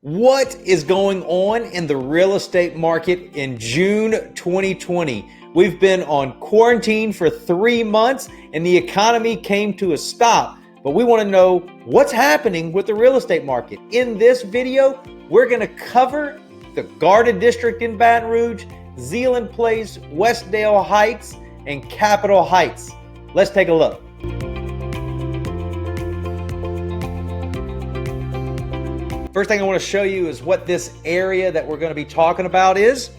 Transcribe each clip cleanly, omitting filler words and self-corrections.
What is going on in the real estate market in June 2020? We've been on quarantine for 3 months and the economy came to a stop. But we want to know what's happening with the real estate market. In this video, we're going to cover the Garden District in Baton Rouge, Zeeland Place, Westdale Heights, and Capitol Heights. Let's take a look. First thing I want to show you is what this area that we're going to be talking about is.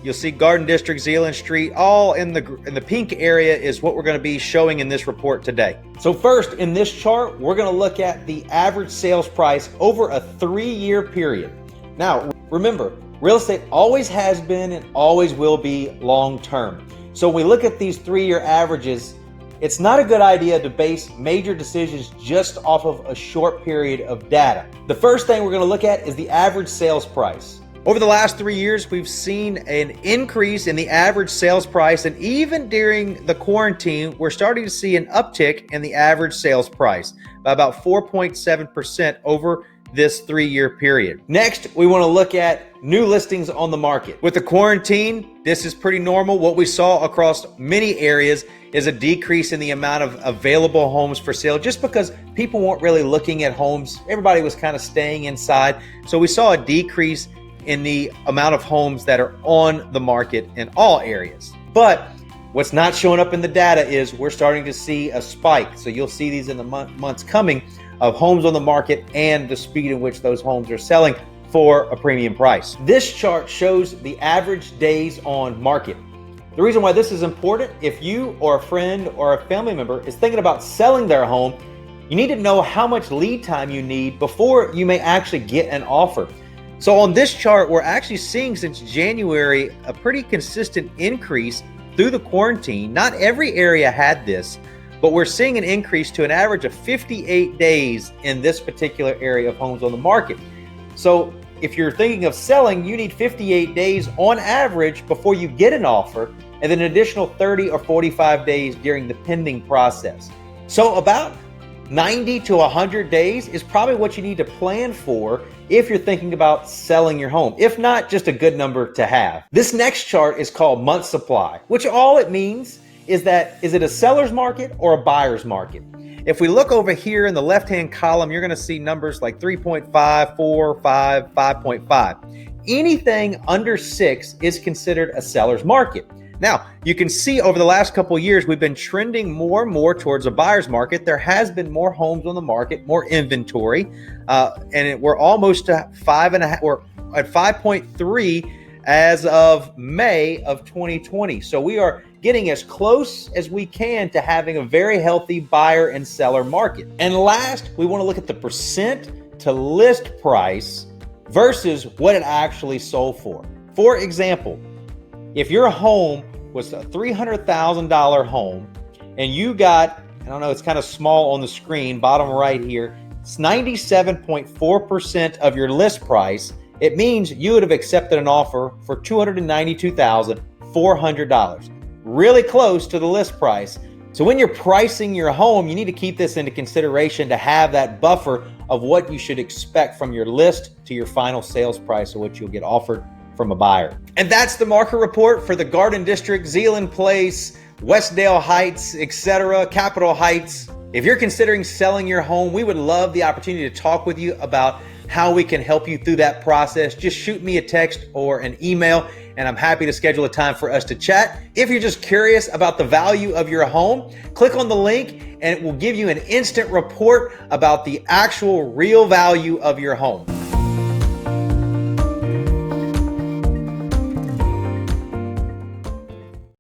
You'll see Garden District, Zeeland Street, all in the pink area is what we're going to be showing in this report today. So first, in this chart, we're going to look at the average sales price over a 3-year period. Now, remember, real estate always has been and always will be long-term. So when we look at these 3-year averages, it's not a good idea to base major decisions just off of a short period of data. The first thing we're going to look at is the average sales price. Over the last 3 years, we've seen an increase in the average sales price, and even during the quarantine, we're starting to see an uptick in the average sales price by about 4.7% over this 3-year period. Next, we want to look at new listings on the market. With the quarantine, this is pretty normal. What we saw across many areas is a decrease in the amount of available homes for sale just because people weren't really looking at homes. Everybody was kind of staying inside. So we saw a decrease in the amount of homes that are on the market in all areas. But what's not showing up in the data is we're starting to see a spike. So you'll see these in the months coming of homes on the market and the speed in which those homes are selling for a premium price. This chart shows the average days on market. The reason why this is important, if you or a friend or a family member is thinking about selling their home, you need to know how much lead time you need before you may actually get an offer. So on this chart, we're actually seeing since January a pretty consistent increase through the quarantine. Not every area had this, but we're seeing an increase to an average of 58 days in this particular area of homes on the market. So if you're thinking of selling, you need 58 days on average before you get an offer, and then an additional 30 or 45 days during the pending process. So about 90 to 100 days is probably what you need to plan for if you're thinking about selling your home. If not, just a good number to have. This next chart is called month supply, which all it means is that, is it a seller's market or a buyer's market? If we look over here in the left-hand column, you're going to see numbers like 3.5, 4, 5, 5.5. Anything under 6 is considered a seller's market. Now, you can see over the last couple of years, we've been trending more and more towards a buyer's market. There has been more homes on the market, more inventory, we're almost to 5.5, or at 5.3 as of May of 2020. So we are getting as close as we can to having a very healthy buyer and seller market. And last, we want to look at the percent to list price versus what it actually sold for. For example, if your home was a $300,000 home and you got, I don't know, it's kind of small on the screen, bottom right here, it's 97.4% of your list price, it means you would have accepted an offer for $292,400. Really close to the list price. So when you're pricing your home, you need to keep this into consideration to have that buffer of what you should expect from your list to your final sales price or what you'll get offered from a buyer. And that's the market report for the Garden District, Zeeland Place, Westdale Heights, etc., Capitol Heights. If you're considering selling your home, we would love the opportunity to talk with you about how we can help you through that process. Just shoot me a text or an email, and I'm happy to schedule a time for us to chat. If you're just curious about the value of your home, click on the link and it will give you an instant report about the actual real value of your home.